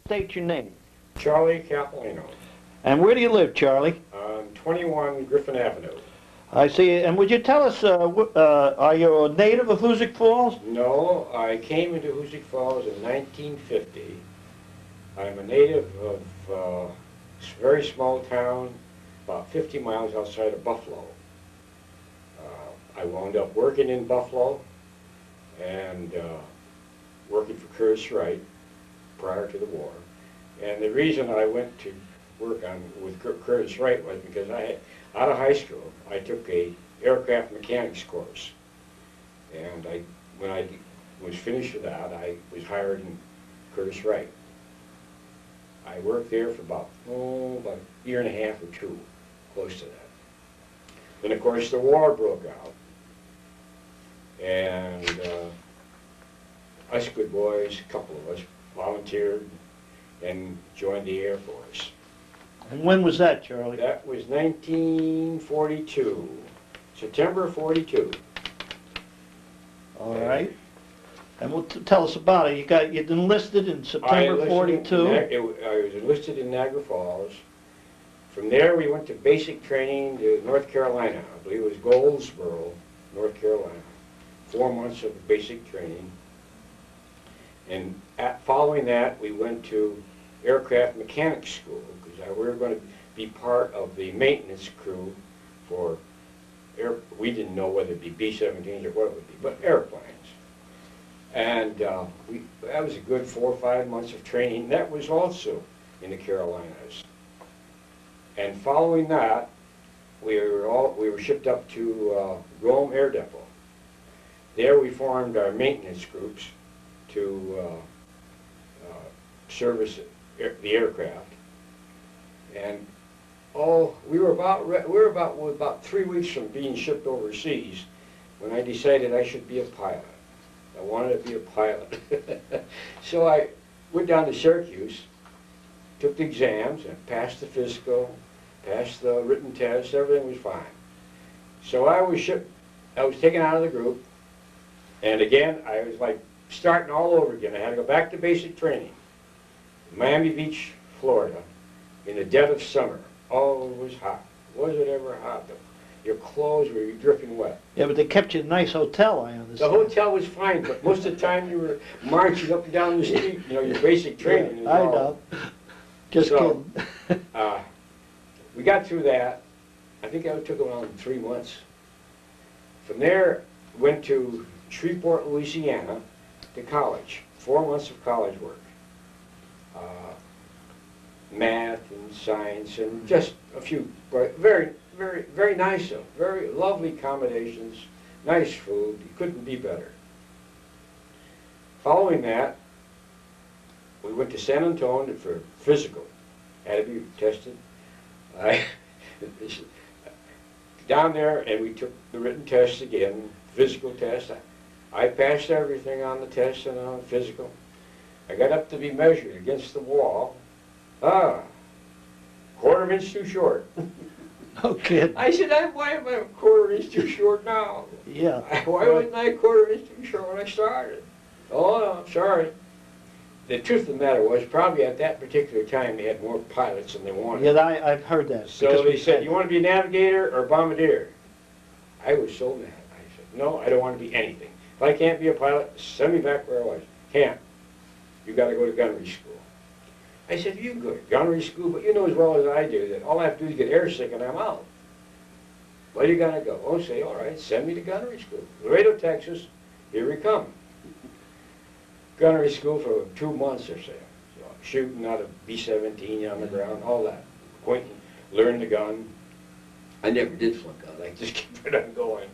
State your name. Charlie Cappellino. And where do you live, Charlie? On 21 Griffin Avenue. I see. And would you tell us, are you a native of Hoosick Falls? No, I came into Hoosick Falls in 1950. I'm a native of a very small town, about 50 miles outside of Buffalo. I wound up working in Buffalo and working for Curtis Wright prior to the war. And the reason I went to work with Curtis Wright was because out of high school, I took a aircraft mechanics course. And when I was finished with that, I was hired in Curtis Wright. I worked there for about a year and a half or two, close to that. Then of course the war broke out. And us good boys, a couple of us, volunteered and joined the Air Force. And when was that, Charlie? That was 1942, September 42. All right. And tell us about it. You enlisted in September 42. I was enlisted in Niagara Falls. From there we went to basic training to North Carolina. I believe it was Goldsboro, North Carolina. 4 months of basic training. And following that, we went to aircraft mechanics school because we were going to be part of the maintenance crew for we didn't know whether it be B-17s or what it would be, but airplanes. And that was a good 4 or 5 months of training. That was also in the Carolinas. And following that, we were shipped up to Rome Air Depot. There we formed our maintenance groups to service the aircraft. And we were about 3 weeks from being shipped overseas when I decided I should be a pilot. I wanted to be a pilot. So I went down to Syracuse, took the exams, and passed the physical, passed the written test, everything was fine. So I was taken out of the group, and again, I was like starting all over again. I had to go back to basic training. Miami Beach, Florida, in the dead of summer. Oh, it was hot. Was it ever hot? Your clothes were dripping wet. Yeah, but they kept you in a nice hotel, I understand. The hotel was fine, but most of the time you were marching up and down the street, your basic training. Yeah, I know. Just kidding. We got through that. I think it took around 3 months. From there, went to Shreveport, Louisiana, to college. 4 months of college work. Math and science and just a few, very, very, very nice, very lovely accommodations, nice food. It couldn't be better. Following that, we went to San Antonio for physical. Had to be tested. Down there, and we took the written tests again, physical test. I passed everything on the test and on the physical. I got up to be measured against the wall. Quarter of an inch too short. No kidding. I said, why am I a quarter inch too short now? Yeah. Why wasn't I a quarter inch too short when I started? Oh, no, I'm sorry. The truth of the matter was, probably at that particular time, they had more pilots than they wanted. Yeah, I've heard that. So they said, you want to be a navigator or a bombardier? I was so mad. I said, no, I don't want to be anything. If I can't be a pilot, send me back where I was. Can't. You got to go to gunnery school. I said, you go to gunnery school, but you know as well as I do that all I have to do is get airsick and I'm out. Where are you going to go? Oh, say, all right, send me to gunnery school. Laredo, Texas, here we come. Gunnery school for 2 months or so. Shooting out of B-17 on the ground, all that. Pointing, learn the gun. I never did flunk out. I just kept it on going.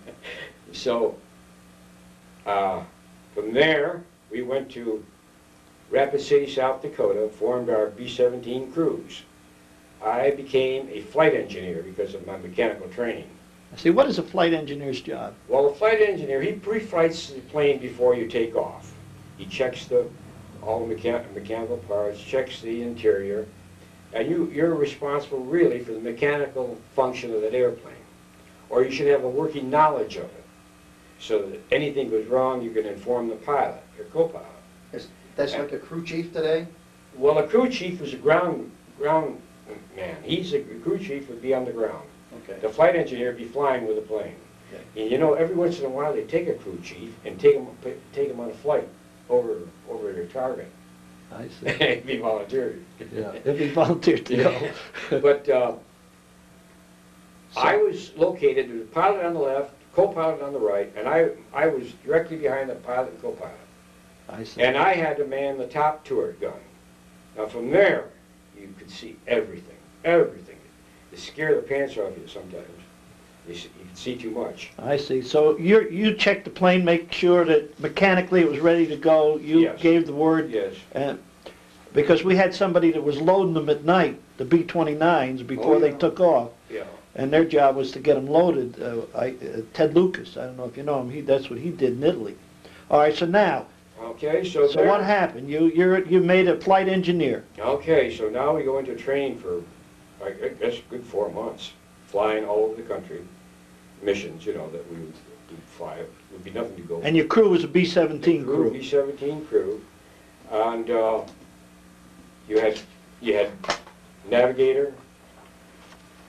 So, from there, we went to Rapid City, South Dakota, formed our B-17 crews. I became a flight engineer because of my mechanical training. See, what is a flight engineer's job? Well, a flight engineer, he pre-flights the plane before you take off. He checks all the mechanical parts, checks the interior, and you're responsible really for the mechanical function of that airplane. Or you should have a working knowledge of it, so that if anything goes wrong, you can inform the pilot, your co-pilot. That's like a crew chief today? Well, a crew chief is a ground man. He's a crew chief would be on the ground. Okay. The flight engineer would be flying with the plane. Okay. And you know, every once in a while they take a crew chief and take him on a flight over their target. I see. It'd be volunteered. Yeah, it'd be volunteered to go. But I was located, there was a pilot on the left, co-pilot on the right, and I was directly behind the pilot and co-pilot. I see. And I had to man the top turret gun. Now from there, you could see everything, everything. It scare the pants off you sometimes. You could see too much. I see. So you checked the plane, make sure that mechanically it was ready to go. You Yes. gave the word. Yes. And because we had somebody that was loading them at night, the B-29s, before Oh, they yeah. took off. Yeah. And their job was to get them loaded. Ted Lucas, I don't know if you know him. That's what he did in Italy. All right. So now. Okay, so So what happened? You made a flight engineer. Okay, so now we go into training for, I guess, a good 4 months, flying all over the country, missions, you know, that we would fly. It would be nothing to go. And your crew was a B-17 crew. B-17 crew, and you had navigator,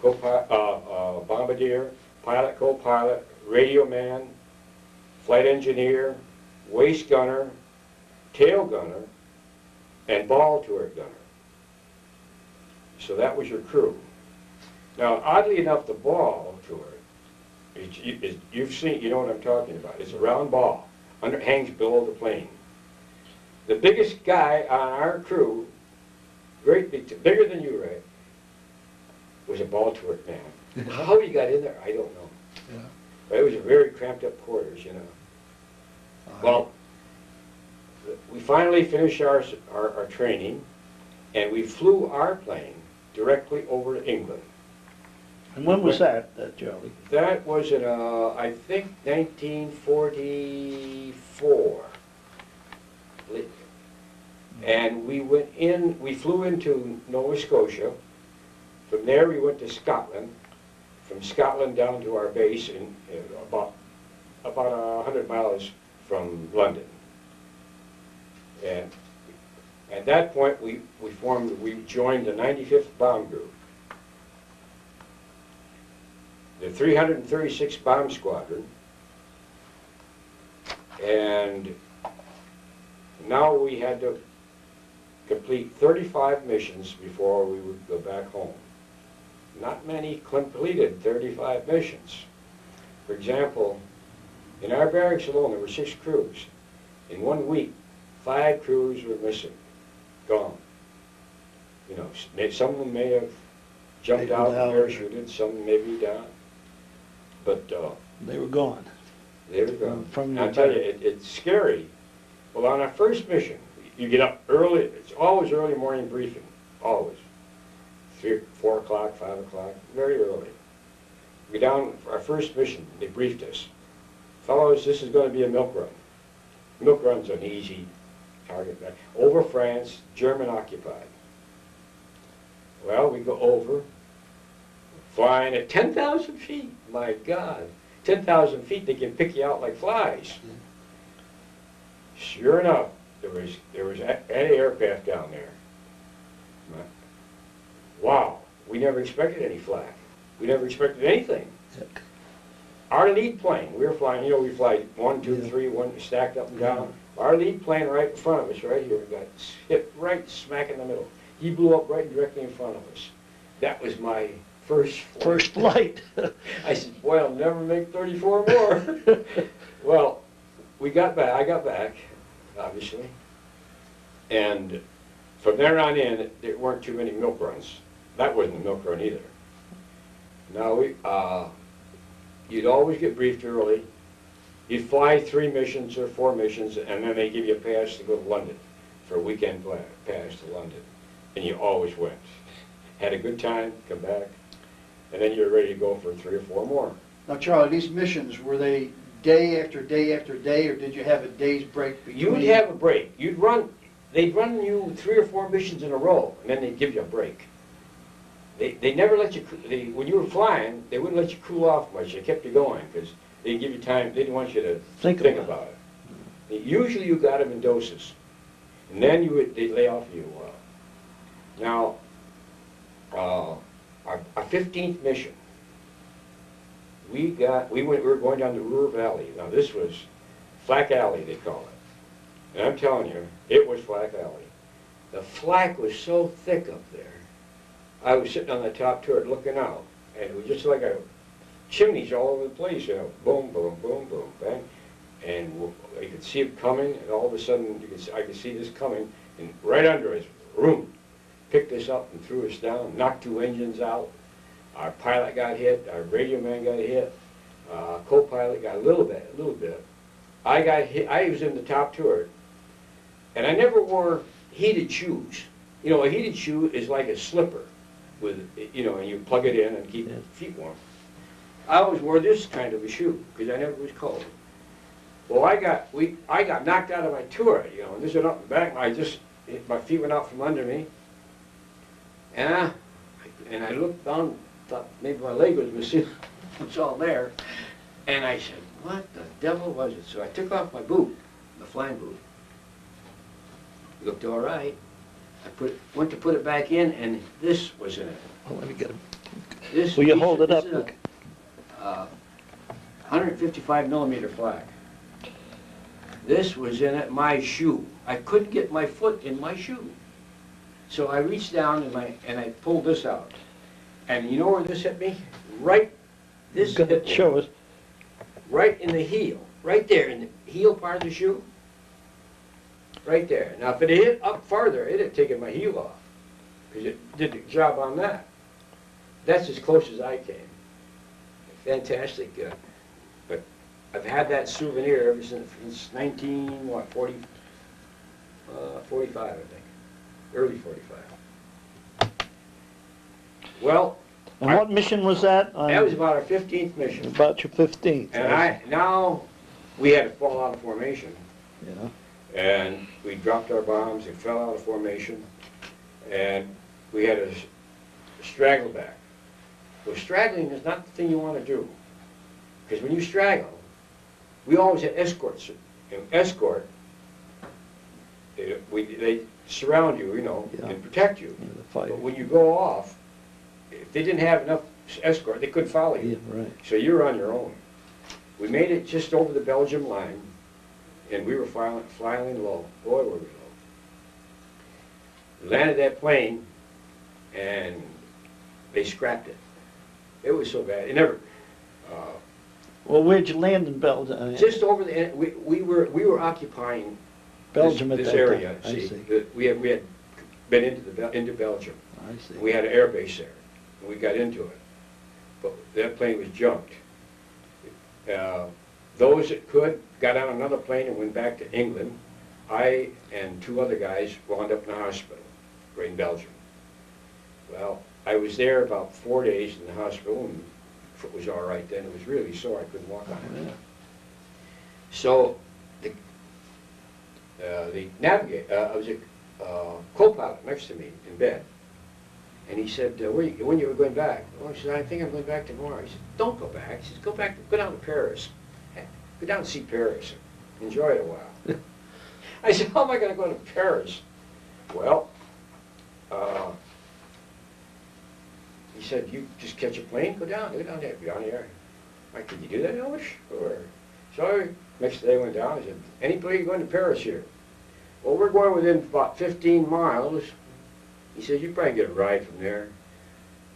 bombardier, pilot, co-pilot, radio man, flight engineer, waist gunner, tail gunner, and ball turret gunner. So that was your crew. Now, oddly enough, the ball turret, you've seen, you know what I'm talking about. It's a round ball, hangs below the plane. The biggest guy on our crew, great big, bigger than you, Ray, was a ball turret man. How he got in there, I don't know. Yeah. But it was a very cramped up quarters, you know. Well, we finally finished our training, and we flew our plane directly over to England. And when was that, Charlie? That was in, I think, 1944. And we flew into Nova Scotia. From there we went to Scotland. From Scotland down to our base in about 100 miles from London. And at that point we joined the 95th Bomb Group. The 336th Bomb Squadron. And now we had to complete 35 missions before we would go back home. Not many completed 35 missions. For example, in our barracks alone there were 6 crews. In 1 week, 5 crews were missing, gone. You know, some of them may have jumped out and parachuted, some maybe died. But they were gone. They were gone. I'll tell you, it's scary. Well, on our first mission, you get up early. It's always early morning briefing, always. 3, 4 o'clock, 5 o'clock, very early. We get down for our first mission. They briefed us, fellows. This is going to be a milk run. Milk run's an easy target. Over France, German occupied. Well, we go over, flying at 10,000 feet. My God, 10,000 feet, they can pick you out like flies. Sure enough, there was anti-aircraft down there. Wow, we never expected any flak. We never expected anything. Our lead plane, we were flying, you know, we fly 1, 2, 3, 1 stacked up and down. Our lead plane right in front of us, right here, got hit right smack in the middle. He blew up right directly in front of us. That was my first flight. First flight. I said, boy, I'll never make 34 more. Well, I got back, obviously. And from there on in, there weren't too many milk runs. That wasn't a milk run either. Now, you'd always get briefed early. You'd fly 3 missions or 4 missions, and then they give you a pass to go to London for a weekend pass to London. And you always went. Had a good time, come back, and then you're ready to go for 3 or 4 more. Now, Charlie, these missions, were they day after day after day, or did you have a day's break between? You would have a break. They'd run you 3 or 4 missions in a row, and then they'd give you a break. They never let you, when you were flying, they wouldn't let you cool off much. They kept you going, because they'd give you time, they didn't want you to think about it. Usually you got them in doses, and then they'd lay off you a while. Now, our 15th mission, we were going down the Ruhr Valley. Now this was Flak Alley, they call it. And I'm telling you, it was Flak Alley. The flak was so thick up there. I was sitting on the top turret looking out, and it was just like chimneys all over the place, you know, boom, boom, boom, boom, bang. And you could see it coming, and all of a sudden I could see this coming, and right under us, room, picked us up and threw us down, knocked 2 engines out. Our pilot got hit, our radio man got hit, co-pilot got a little bit. I got hit, I was in the top turret, and I never wore heated shoes. You know, a heated shoe is like a slipper with, you know, and you plug it in and keep your feet warm. I always wore this kind of a shoe because I never was cold. Well, I got knocked out of my turret, you know, and this went up the back. My feet went out from under me, and I looked down, thought maybe my leg was missing. It's all there, and I said, "What the devil was it?" So I took off my boot, the flying boot. It looked all right. I went to put it back in, and this was in it. Oh, let me get him. This Will you hold it up? This is a 155 millimeter flak. This was in it, my shoe. I couldn't get my foot in my shoe. So I reached down and I pulled this out. And you know where this hit me? Right, this hit me. Show us. Right in the heel. Right there, in the heel part of the shoe. Right there. Now if it had hit up farther, it'd have taken my heel off. Because it did the job on that. That's as close as I came. Fantastic. But I've had that souvenir ever since 45, I think. Early 45. Well, And what mission was that? that was about our 15th mission. About your 15th. And now we had to fall out of formation. Yeah. And we dropped our bombs and fell out of formation. And we had to straggle back. Well, straggling is not the thing you want to do. Because when you straggle, we always had escorts. And escort, they surround you, you know, Yeah. and protect you. Yeah, the fight. But when you go off, if they didn't have enough escort, they couldn't follow you. Yeah, right. So you're on your own. We made it just over the Belgium line, and we were flying low. Boy, were we low. We landed that plane, and they scrapped it. It was so bad. It never. Well, where'd you land in Belgium? Just over the. We were occupying Belgium at this that area. time. I see. We had been into Belgium. I see. We had an air base there, and we got into it. But that plane was junked. Those that could got on another plane and went back to England. I and 2 other guys wound up in the hospital, right in Belgium. Well, I was there about 4 days in the hospital, and foot was all right then. It was really sore. I couldn't walk on it. Yeah. So the navigator, I was a co-pilot next to me in bed, and he said, "When you were going back?" Well, I said, "I think I'm going back tomorrow." He said, "Don't go back." He said, "Go back. Go down to Paris. Go down and see Paris. Enjoy it a while." I said, "How am I going to go to Paris?" Well, he said, "You just catch a plane, go down there, be on the air." I said, "Can you do that, Elvis?" Sure. So next day I went down. I said, "Any place going to Paris here?" "Well, we're going within about 15 miles. He said, "You probably get a ride from there."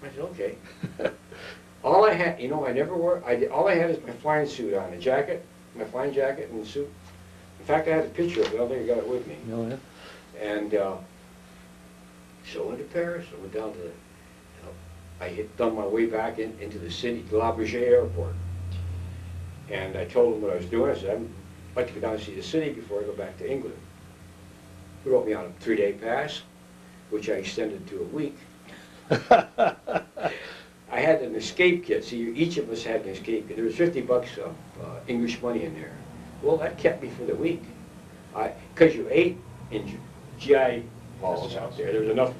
I said, "Okay." All I had, you know, I never wore. All I had is my flying suit on, a jacket, my flying jacket and the suit. In fact, I had a picture of it. I don't think I got it with me. Oh, yeah. And so I went to Paris. I went down to I had done my way back into the city, to La Bourget Airport. And I told him what I was doing. I said, "I'd like to go down and see the city before I go back to England." He wrote me out a 3-day pass, which I extended to a week. I had an escape kit. See, each of us had an escape kit. There was $50 of English money in there. Well, that kept me for the week. Because you ate in GI halls out there. There was enough.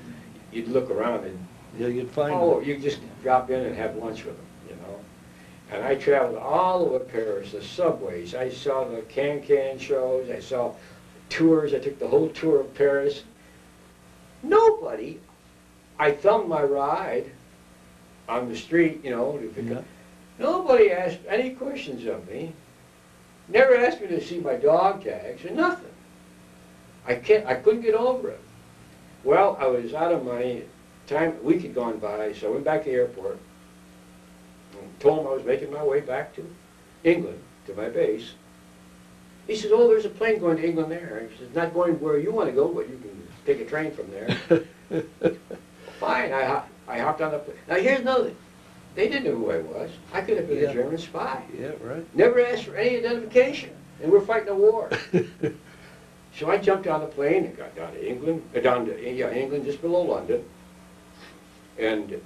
You'd look around and Yeah, you'd find you just drop in and have lunch with them, you know. And I traveled all over Paris, the subways. I saw the can-can shows. I saw tours. I took the whole tour of Paris. Nobody I thumbed my ride on the street, you know, to pick Yeah. up. Nobody asked any questions of me. Never asked me to see my dog tags or nothing. I couldn't get over it. Well, I was out of my time, a week had gone by, so I went back to the airport and told him I was making my way back to England, to my base. He says, oh, there's a plane going to England there. He says, not going where you want to go, but you can take a train from there. Fine, I hopped on the plane. Now here's another thing. They didn't know who I was. I could have been Yeah. a German spy. Yeah, right. Never asked for any identification, and we're fighting a war. So I jumped on the plane and got down to England, England, just below London, and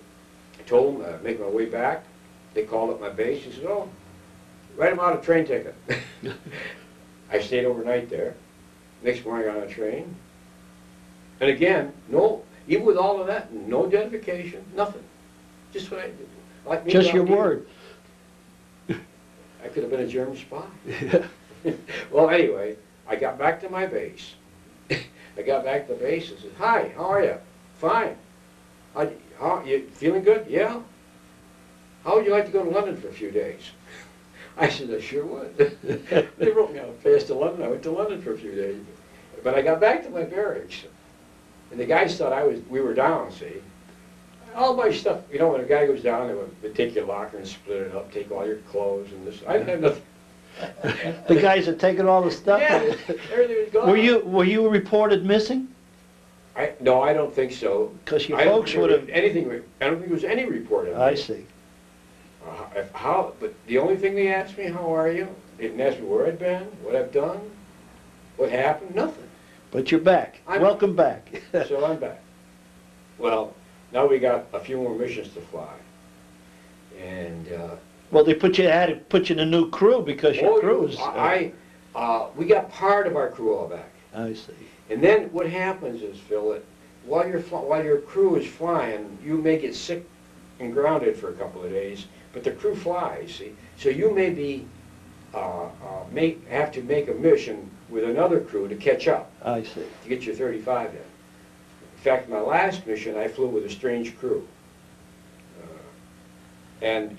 I told them I'd make my way back. They called up my base. He said, oh, write them out a train ticket. I stayed overnight there. Next morning I got on a train. And again, no, even with all of that, no identification, nothing. Just what I did. Like me Just your down here. word. I could have been a German spy. Yeah. Well, anyway, I got back to my base. I got back to the base and said, hi, how are you? Fine. How, you feeling good? Yeah. How would you like to go to London for a few days? I said, I sure would. They wrote me on a pass to London. I went to London for a few days. But I got back to my barracks, and the guys thought we were down, see. All my stuff, you know, when a guy goes down, they take your locker and split it up, take all your clothes and this. I didn't have nothing. The guys are taking all the stuff. Yeah, everything was gone. Were you reported missing? No, I don't think so. Because your I don't folks think would there have. was anything. I don't think there was any report of it. I see. But the only thing they asked me, how are you? They didn't ask me where I'd been, what I've done, what happened, nothing. But you're back. Welcome back. So I'm back. Well, now we got a few more missions to fly. And Well, they had to put you in a new crew because your crew is. we got part of our crew all back. I see. And then what happens is, Phil, that while your crew is flying, you may get sick and grounded for a couple of days, but the crew flies, see? So you may be, have to make a mission with another crew to catch up, I see. to get your 35 in. In fact, my last mission, I flew with a strange crew. And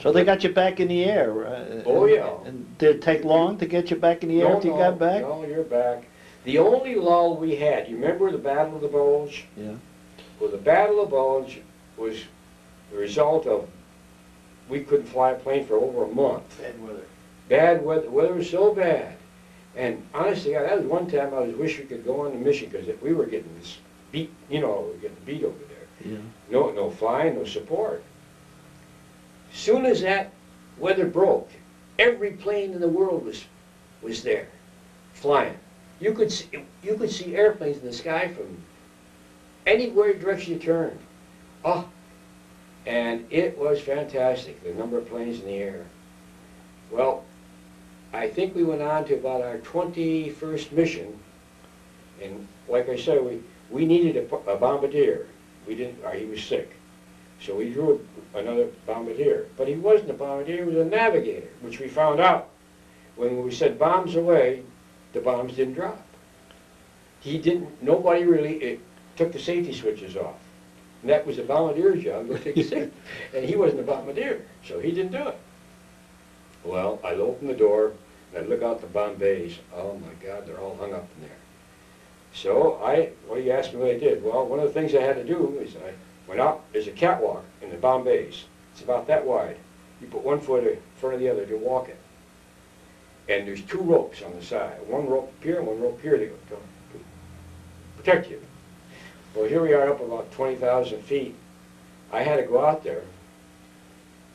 So they got you back in the air. Oh, yeah. And did it take long to get you back in the air after you got back? No, you're back. The only lull we had, you remember the Battle of the Bulge? Yeah. Well, the Battle of Bulge was the result of we couldn't fly a plane for over a month. Bad weather. Bad weather. The weather was so bad. And honestly, that was one time I was wish we could go on the mission because we were getting this beat, you know, we were getting beat over there. Yeah. No flying, no support. Soon as that weather broke, every plane in the world was there, flying. You could see airplanes in the sky from anywhere direction you turned. Oh, and it was fantastic, the number of planes in the air. Well, I think we went on to about our 21st mission, and like I said, we needed a bombardier. He was sick. So we drew another bombardier. But he wasn't a bombardier, he was a navigator, which we found out. When we said bombs away, the bombs didn't drop. Nobody really took the safety switches off. And that was the bombardier's job, go take the safety. And he wasn't a bombardier, so he didn't do it. Well, I'd open the door, and I'd look out the bomb bays. Oh my God, they're all hung up in there. So you asked me what I did. Well, one of the things I had to do is I went out, there's a catwalk in the bomb bays. It's about that wide. You put one foot in front of the other to walk it. And there's two ropes on the side. One rope here and one rope here to protect you. Well, here we are up about 20,000 feet. I had to go out there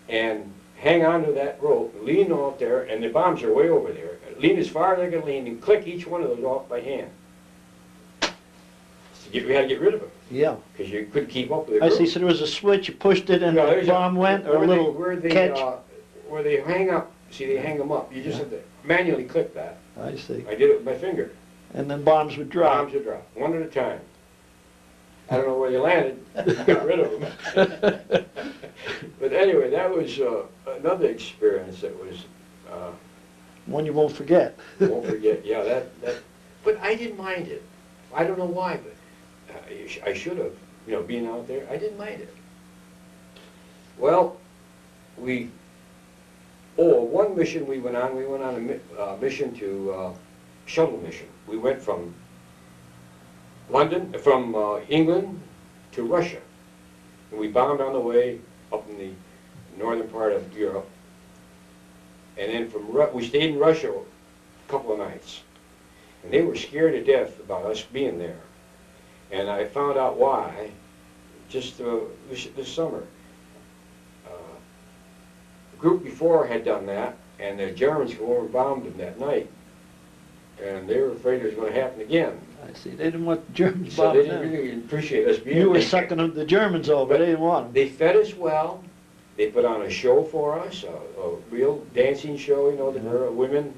and hang onto that rope, lean out there, and the bombs are way over there. Lean as far as I could lean and click each one of those off by hand. We had to get rid of them. Yeah. Because you couldn't keep up with it. I see. So there was a switch, you pushed it, and the bomb went, or a little catch? Where they hang up, see, they hang them up. You just have to manually click that. I see. I did it with my finger. And then bombs would drop. Bombs would drop, one at a time. I don't know where they landed. I got rid of them. But anyway, that was another experience that was... one you won't forget. Won't forget, yeah, that. But I didn't mind it. I don't know why, but I should have. you know, being out there. I didn't mind it. Well, one mission we went on a mission to, shuttle mission. We went from England to Russia. And we bombed on the way up in the northern part of Europe. And then we stayed in Russia a couple of nights. And they were scared to death about us being there. And I found out why just this summer. The group before had done that, and the Germans came over and bombed them that night. And they were afraid it was going to happen again. I see. They didn't want the Germans So they bombing didn't them. really appreciate us being You were there. sucking the Germans over. But They didn't want them. They fed us well. They put on a show for us, a real dancing show, you know, the women.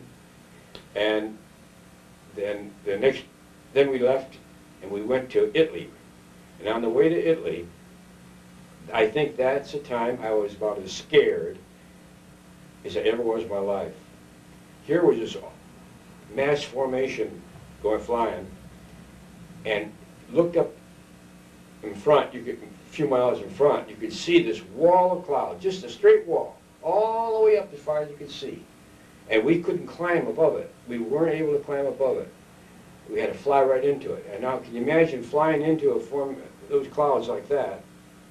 And then then we left and we went to Italy. And on the way to Italy, I think that's the time I was about as scared as I ever was in my life. Here was this mass formation flying, and looked up in front, a few miles in front, you could see this wall of cloud, just a straight wall, all the way up as far as you could see. And we couldn't climb above it. We weren't able to climb above it. We had to fly right into it. And now, can you imagine flying into those clouds like that?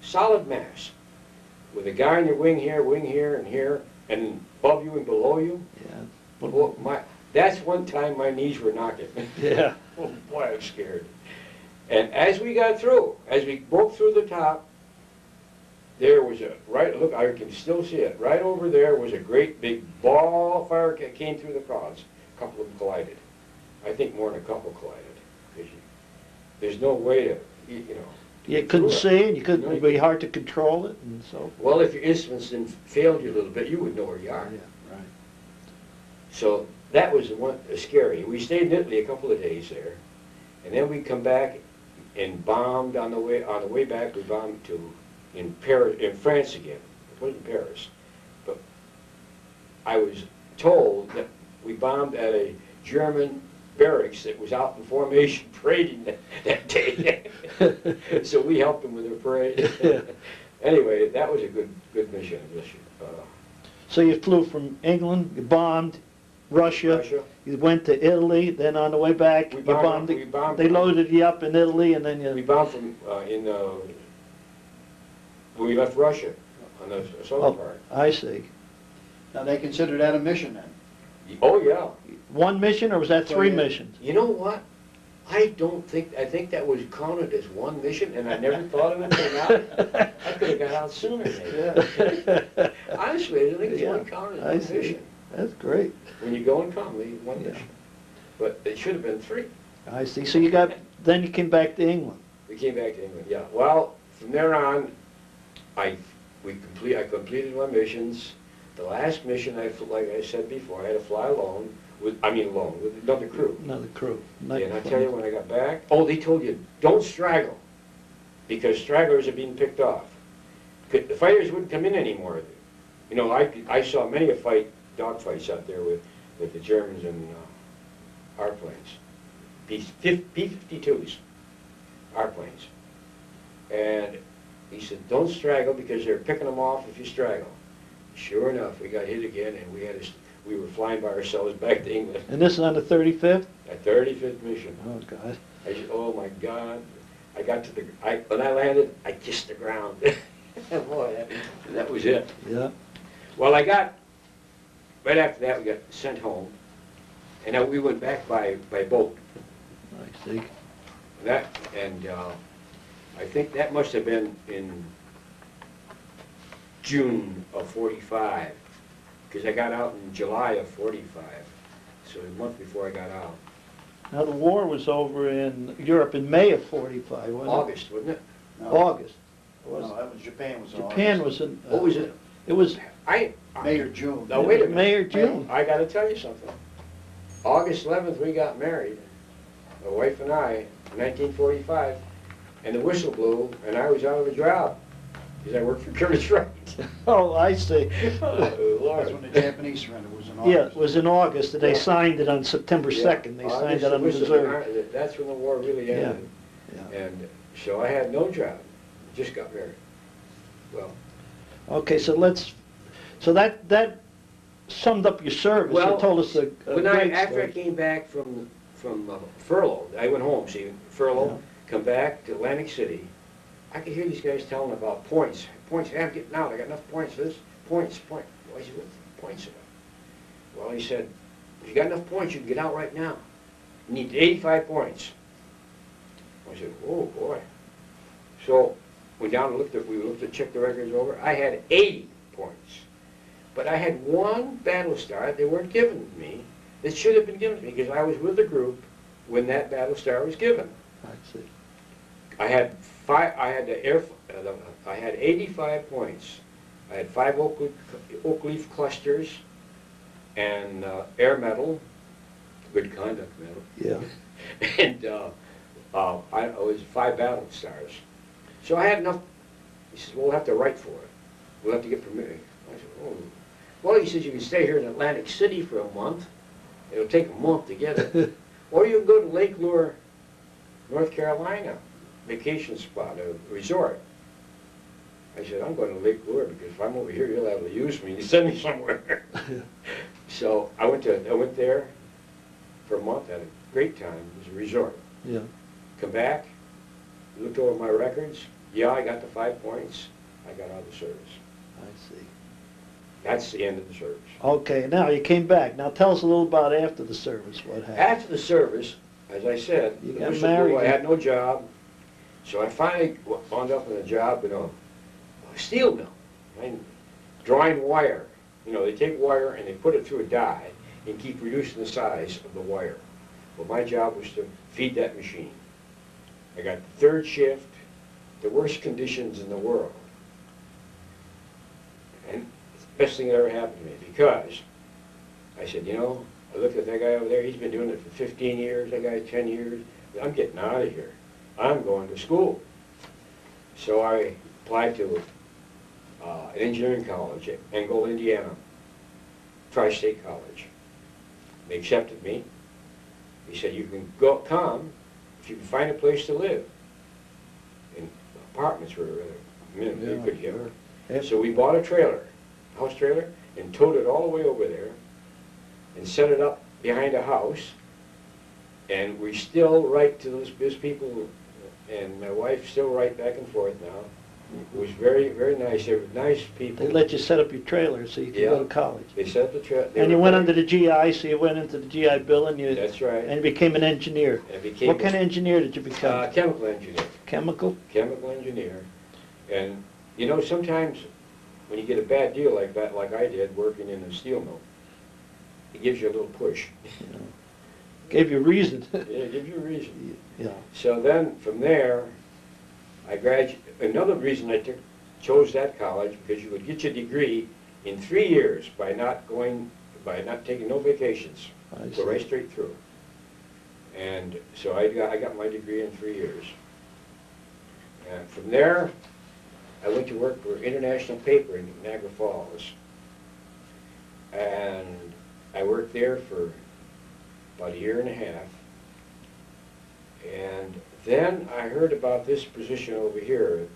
Solid mass, with a guy on your wing here, and here, and above you and below you. Yeah. Well, that's one time my knees were knocking. Yeah. Oh boy, I was scared. And as we got through, as we broke through the top, there was look, I can still see it. Right over there was a great big ball of fire that came through the clouds. A couple of them collided. I think more than a couple collided. Because there's no way to, you know. You couldn't see it. It'd be hard to control it, and so. Well, if your instruments then failed you a little bit, you would know where you are. Yeah, right. So that was scary. We stayed in Italy a couple of days there, and then we come back and bombed on the way back. We bombed in France again. It wasn't Paris, but I was told that we bombed at a German barracks that was out in formation parading that day. So we helped them with their parade. Anyway, that was a good mission. So you flew from England, you bombed Russia, you went to Italy, then on the way back, we bombed they loaded you up in Italy, and then you... We bombed from, when we left Russia, on the southern part. I see. Now, they consider that a mission then? Oh, yeah. One mission, or was that three yeah. missions? You know what? I think that was counted as one mission, and I never thought of it until now. I could have got out sooner, maybe. Honestly, I think it's one counted as one mission. That's great. When you go in comedy, one mission. But it should have been three. I see. So then you came back to England. We came back to England, yeah. Well, from there on, I completed my missions. The last mission, like I said before, I had to fly alone, with another crew. Another crew. And I tell you, when I got back, they told you, don't straggle, because stragglers are being picked off. The fighters wouldn't come in anymore. You know, I saw many dogfights out there with the Germans and our planes, P-52s, our planes. And he said, don't straggle, because they're picking them off if you straggle. Sure enough, we got hit again, and we were flying by ourselves back to England. And this is on the 35th? A 35th mission. Oh, God. I said, oh my God. I got to when I landed, I kissed the ground. Boy, that was it. Yeah. Well, right after that, we got sent home, and then we went back by boat. I see. I think that must have been in June of 45, because I got out in July of 45, so a month before I got out. Now, the war was over in Europe in May of 45, wasn't it? August, wasn't it? No. August. No, that was Japan was in Japan August. was in... What was it? It was... May or June. Now, wait a minute. May or June. I got to tell you something. August 11th, we got married, my wife and I, in 1945, and the whistle blew, and I was out of a job, because I worked for Curtis Wright. Oh, I see. Oh, Lord. That's when the Japanese surrender was in August. Yeah, it was in August. They signed it on September 2nd. They signed it on Missouri. That's when the war really ended. Yeah. And so I had no job, just got married. Well, Okay, so that summed up your service. Well, You told us a when great after I story. came back from furlough, I went home, see, furlough, Yeah. come back to Atlantic City, I could hear these guys telling about points. Points, hey, I'm getting out, I got enough points for this. Points. Well, I said, what's the points about? Well, he said, if you got enough points, you can get out right now. You need 85 points. I said, oh boy. So, went down and we looked at, checked the records over. I had 80 points. But I had one battle star they weren't giving to me that should have been given to me because I was with the group when that battle star was given. I see. I had 85 points. I had 5 oak leaf clusters and air medal, good conduct medal. Yeah. And I was 5 battle stars. So I had enough. He says, well, we'll have to write for it. We'll have to get permission. I said, oh. Well, he says, you can stay here in Atlantic City for a month. It'll take a month to get it. Or you can go to Lake Lure, North Carolina, vacation spot, a resort. I said, I'm going to Lake Lure because if I'm over here, you'll have to use me to send me somewhere. So I went there for a month, had a great time. It was a resort. Yeah. Come back, looked over my records. Yeah, I got the 5 points. I got out of the service. I see. That's the end of the service. Okay, now you came back. Now tell us a little about after the service, what happened. After the service, as I said, You the got whistle married. blew, I had no job. So I finally wound up in a job in a steel mill, right? Drawing wire. You know, they take wire and they put it through a die and keep reducing the size of the wire. Well, my job was to feed that machine. I got the 3rd shift, the worst conditions in the world. And it's the best thing that ever happened to me because I said, you know, I looked at that guy over there, he's been doing it for 15 years, that guy 10 years. I'm getting out of here. I'm going to school. So I applied to an engineering college at Angola, Indiana, Tri-State College. They accepted me. He said, you can come if you can find a place to live. And apartments were minimum you could give. Sure. So we bought a trailer, house trailer, and towed it all the way over there and set it up behind a house. And we still write to those people, and my wife still write back and forth now. It was very, very nice. They were nice people. They let you set up your trailer so you could go to college. They set up the trailer. And you went under the GI, so you went into the GI Bill and you... That's right. And you became an engineer. What kind of engineer did you become? Chemical engineer. Chemical? Chemical engineer. And, you know, sometimes when you get a bad deal like that, like I did, working in a steel mill, it gives you a little push. Yeah. Gave you reason. Yeah, it gives you a reason. Yeah. So then, from there, I graduated. Another reason I chose that college, because you would get your degree in 3 years by not taking no vacations. Go right straight through. And so I got my degree in 3 years. And from there, I went to work for International Paper in Niagara Falls. And I worked there for about 1.5 years. And then I heard about this position over here,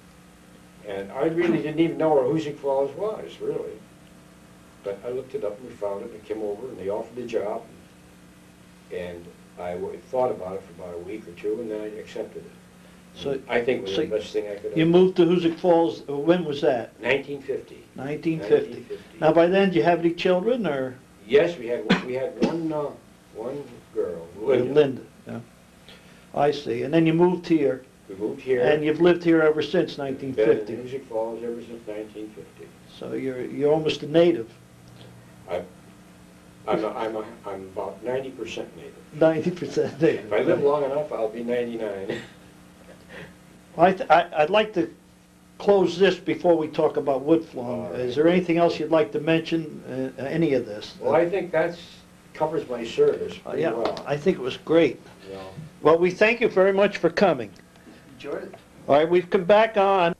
and I really didn't even know where Hoosick Falls was, really. But I looked it up and we found it, and came over, and they offered the job. And I thought about it for about a week or 2, and then I accepted it. So I think it was the best thing I could have. You moved to Hoosick Falls, when was that? 1950. 1950. Now by then, do you have any children, or? Yes, we had one girl, Linda. Linda, yeah. I see. And then you moved here. We moved here. And you've lived here ever since Been 1950. in Hoosick Falls ever since 1950. So you're almost a native. I'm about 90% native. 90% native. If I live long enough, I'll be 99. I'd like to close this before we talk about woodflung. Right. Is there anything else you'd like to mention, any of this? Well, I think that covers my service pretty Yeah, well. I think it was great. You know. Well, we thank you very much for coming. Enjoyed it. All right, we've come back on.